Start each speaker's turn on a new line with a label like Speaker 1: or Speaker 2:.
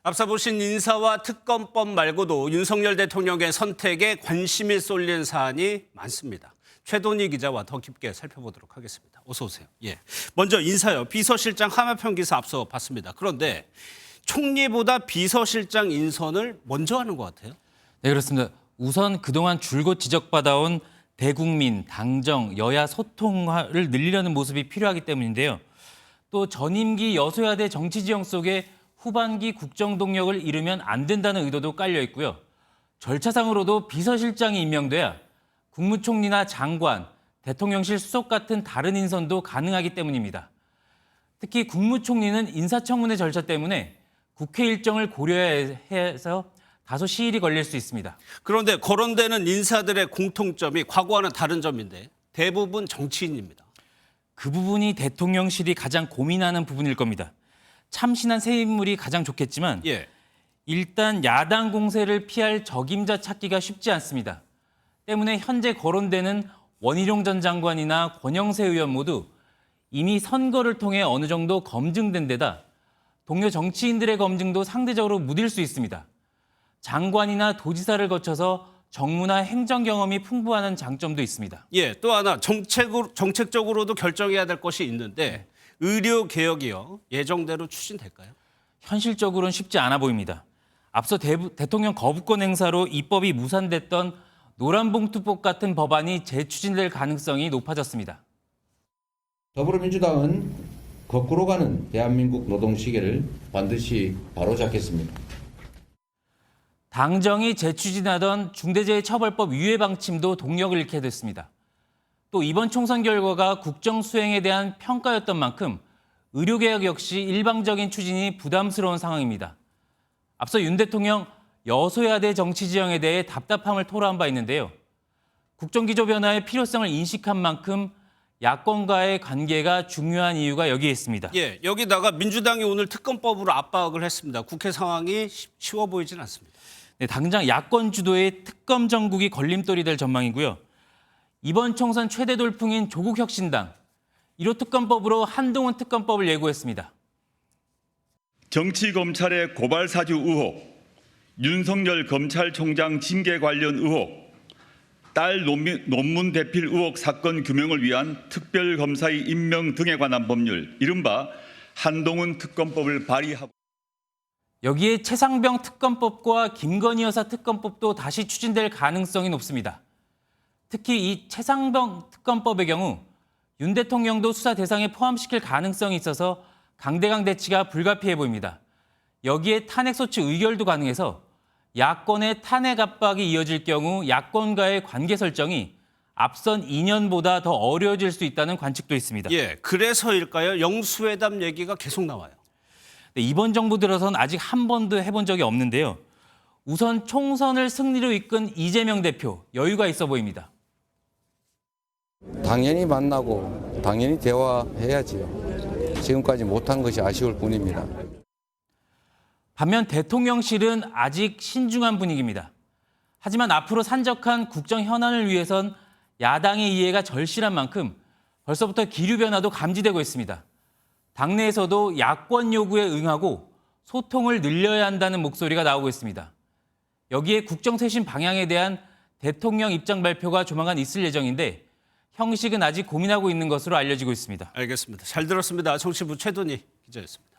Speaker 1: 앞서 보신 인사와 특검법 말고도 윤석열 대통령의 선택에 관심이 쏠린 사안이 많습니다. 최돈희 기자와 더 깊게 살펴보도록 하겠습니다. 어서 오세요. 예. 먼저 인사요. 비서실장 하마평 기사 앞서 봤습니다. 그런데 총리보다 비서실장 인선을 먼저 하는 것 같아요.
Speaker 2: 네, 그렇습니다. 우선 그동안 줄곧 지적받아온 대국민, 당정, 여야 소통을 늘리려는 모습이 필요하기 때문인데요. 또 전임기 여소야대 정치지형 속에 후반기 국정동력을 이루면 안 된다는 의도도 깔려 있고요. 절차상으로도 비서실장이 임명돼야 국무총리나 장관, 대통령실 수석 같은 다른 인선도 가능하기 때문입니다. 특히 국무총리는 인사청문회 절차 때문에 국회 일정을 고려해서 다소 시일이 걸릴 수 있습니다.
Speaker 1: 그런데 거론되는 인사들의 공통점이 과거와는 다른 점인데 대부분 정치인입니다.
Speaker 2: 그 부분이 대통령실이 가장 고민하는 부분일 겁니다. 참신한 새 인물이 가장 좋겠지만 일단 야당 공세를 피할 적임자 찾기가 쉽지 않습니다. 때문에 현재 거론되는 원희룡 전 장관이나 권영세 의원 모두 이미 선거를 통해 어느 정도 검증된 데다 동료 정치인들의 검증도 상대적으로 무딜 수 있습니다. 장관이나 도지사를 거쳐서 정무나 행정 경험이 풍부하는 장점도 있습니다.
Speaker 1: 또 하나 정책적으로도 결정해야 될 것이 있는데 의료 개혁이요. 예정대로 추진될까요?
Speaker 2: 현실적으로는 쉽지 않아 보입니다. 앞서 대통령 거부권 행사로 입법이 무산됐던 노란봉투법 같은 법안이 재추진될 가능성이 높아졌습니다.
Speaker 3: 더불어민주당은 거꾸로 가는 대한민국 노동시계를 반드시 바로잡겠습니다.
Speaker 2: 당정이 재추진하던 중대재해처벌법 유예 방침도 동력을 잃게 됐습니다. 또 이번 총선 결과가 국정 수행에 대한 평가였던 만큼 의료개혁 역시 일방적인 추진이 부담스러운 상황입니다. 앞서 윤 대통령 여소야대 정치 지형에 대해 답답함을 토로한 바 있는데요. 국정기조 변화의 필요성을 인식한 만큼 야권과의 관계가 중요한 이유가 여기에 있습니다.
Speaker 1: 여기다가 민주당이 오늘 특검법으로 압박을 했습니다. 국회 상황이 쉬워 보이진 않습니다.
Speaker 2: 네, 당장 야권 주도의 특검 정국이 걸림돌이 될 전망이고요. 이번 총선 최대 돌풍인 조국혁신당, 1호 특검법으로 한동훈 특검법을 예고했습니다.
Speaker 4: 정치검찰의 고발사주 의혹, 윤석열 검찰총장 징계 관련 의혹, 딸 논문 대필 의혹 사건 규명을 위한 특별검사의 임명 등에 관한 법률, 이른바 한동훈 특검법을 발의하고
Speaker 2: 여기에 최상병 특검법과 김건희 여사 특검법도 다시 추진될 가능성이 높습니다. 특히 이 최상병 특검법의 경우 윤 대통령도 수사 대상에 포함시킬 가능성이 있어서 강대강 대치가 불가피해 보입니다. 여기에 탄핵소추 의결도 가능해서 야권의 탄핵 압박이 이어질 경우 야권과의 관계 설정이 앞선 2년보다 더 어려워질 수 있다는 관측도 있습니다.
Speaker 1: 그래서일까요? 영수회담 얘기가 계속 나와요.
Speaker 2: 네, 이번 정부 들어선 아직 한 번도 해본 적이 없는데요. 우선 총선을 승리로 이끈 이재명 대표, 여유가 있어 보입니다.
Speaker 3: 당연히 만나고 당연히 대화해야지요. 지금까지 못한 것이 아쉬울 뿐입니다.
Speaker 2: 반면 대통령실은 아직 신중한 분위기입니다. 하지만 앞으로 산적한 국정 현안을 위해선 야당의 이해가 절실한 만큼 벌써부터 기류 변화도 감지되고 있습니다. 당내에서도 야권 요구에 응하고 소통을 늘려야 한다는 목소리가 나오고 있습니다. 여기에 국정쇄신 방향에 대한 대통령 입장 발표가 조만간 있을 예정인데 형식은 아직 고민하고 있는 것으로 알려지고 있습니다.
Speaker 1: 알겠습니다. 잘 들었습니다. 정치부 최돈희 기자였습니다.